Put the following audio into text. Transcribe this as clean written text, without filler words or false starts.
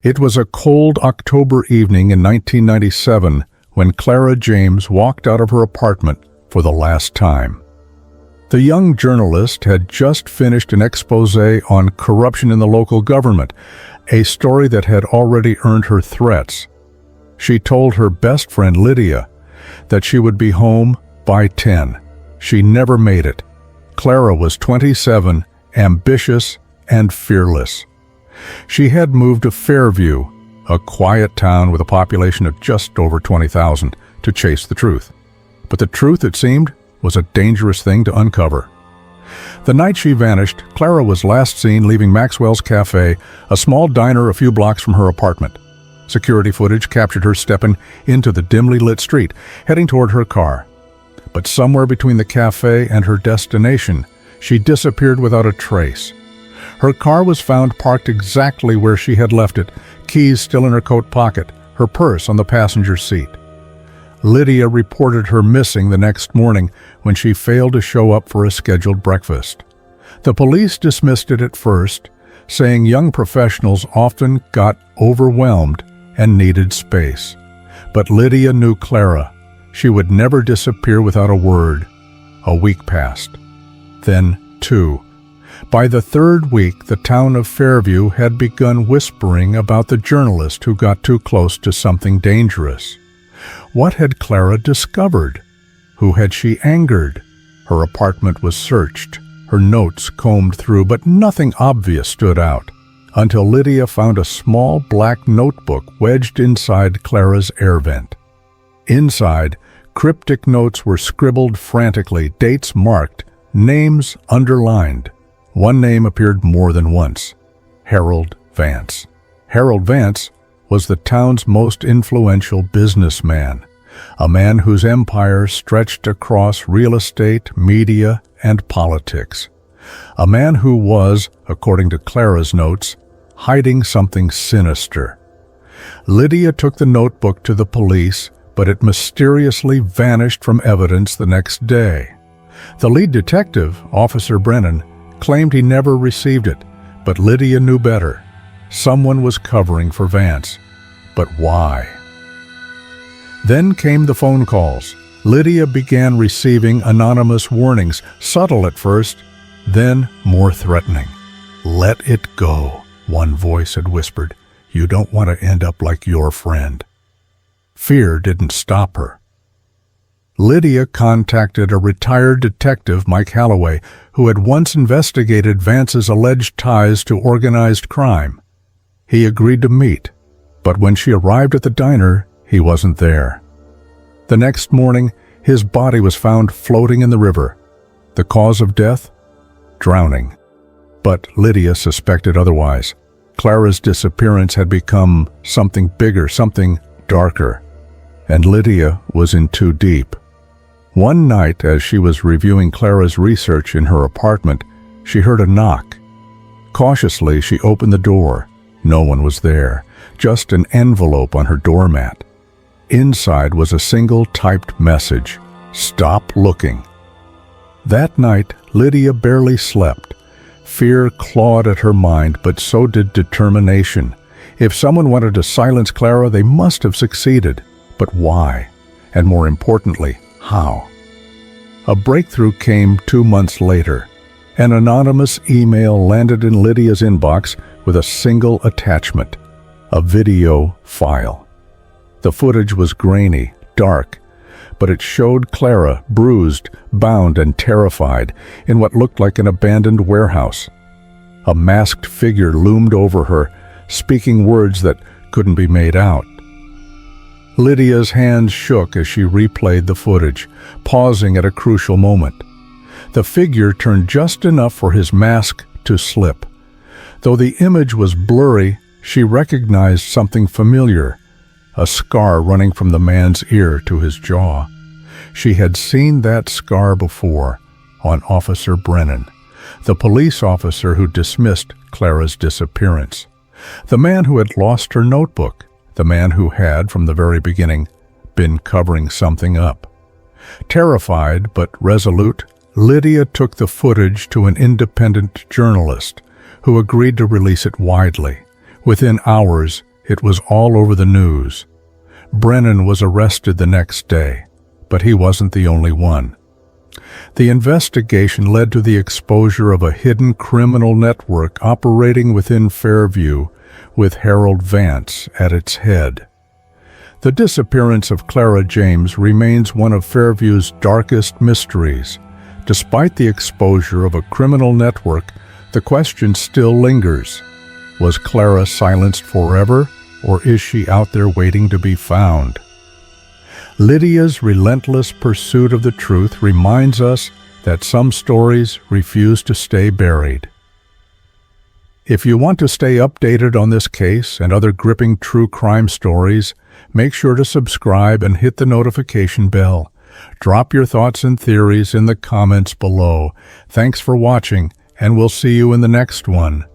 It was a cold October evening in 1997 when Clara James walked out of her apartment for the last time. The young journalist had just finished an expose on corruption in the local government, a story that had already earned her threats. She told her best friend Lydia that she would be home by 10. She never made it. Clara was 27, ambitious, and fearless. She had moved to Fairview, a quiet town with a population of just over 20,000, to chase the truth. But the truth, it seemed, was a dangerous thing to uncover. The night she vanished, Clara was last seen leaving Maxwell's Cafe, a small diner a few blocks from her apartment. Security footage captured her stepping into the dimly lit street, heading toward her car. But somewhere between the cafe and her destination, she disappeared without a trace. Her car was found parked exactly where she had left it, keys still in her coat pocket, her purse on the passenger seat. Lydia reported her missing the next morning when she failed to show up for a scheduled breakfast. The police dismissed it at first, saying young professionals often got overwhelmed and needed space. But Lydia knew Clara. She would never disappear without a word. A week passed. Then 2. By the third week, the town of Fairview had begun whispering about the journalist who got too close to something dangerous. What had Clara discovered? Who had she angered? Her apartment was searched, her notes combed through, but nothing obvious stood out, until Lydia found a small black notebook wedged inside Clara's air vent. Inside, cryptic notes were scribbled frantically, dates marked, names underlined. One name appeared more than once: Harold Vance. Harold Vance was the town's most influential businessman, a man whose empire stretched across real estate, media, and politics. A man who was, according to Clara's notes, hiding something sinister. Lydia took the notebook to the police, but it mysteriously vanished from evidence the next day. The lead detective, Officer Brennan, claimed he never received it, but Lydia knew better. Someone was covering for Vance. But why? Then came the phone calls. Lydia began receiving anonymous warnings, subtle at first, then more threatening. "Let it go," one voice had whispered. "You don't want to end up like your friend." Fear didn't stop her. Lydia contacted a retired detective, Mike Holloway, who had once investigated Vance's alleged ties to organized crime. He agreed to meet, but when she arrived at the diner, he wasn't there. The next morning, his body was found floating in the river. The cause of death? Drowning. But Lydia suspected otherwise. Clara's disappearance had become something bigger, something darker, and Lydia was in too deep. One night, as she was reviewing Clara's research in her apartment, she heard a knock. Cautiously, she opened the door. No one was there, just an envelope on her doormat. Inside was a single typed message: "Stop looking." That night, Lydia barely slept. Fear clawed at her mind, but so did determination. If someone wanted to silence Clara, they must have succeeded. But why? And more importantly, how? A breakthrough came 2 months later. An anonymous email landed in Lydia's inbox with a single attachment: a video file. The footage was grainy, dark, but it showed Clara bruised, bound, and terrified in what looked like an abandoned warehouse. A masked figure loomed over her, speaking words that couldn't be made out. Lydia's hands shook as she replayed the footage, pausing at a crucial moment. The figure turned just enough for his mask to slip. Though the image was blurry, she recognized something familiar: a scar running from the man's ear to his jaw. She had seen that scar before, on Officer Brennan, the police officer who dismissed Clara's disappearance. The man who had lost her notebook. The man who had, from the very beginning, been covering something up. Terrified but resolute, Lydia took the footage to an independent journalist who agreed to release it widely. Within hours, It was all over the news. Brennan was arrested the next day, but he wasn't the only one. The investigation led to the exposure of a hidden criminal network operating within Fairview, with Harold Vance at its head. The disappearance of Clara James remains one of Fairview's darkest mysteries. Despite the exposure of a criminal network, the question still lingers. Was Clara silenced forever, or is she out there waiting to be found? Lydia's relentless pursuit of the truth reminds us that some stories refuse to stay buried. If you want to stay updated on this case and other gripping true crime stories, make sure to subscribe and hit the notification bell. Drop your thoughts and theories in the comments below. Thanks for watching, and we'll see you in the next one.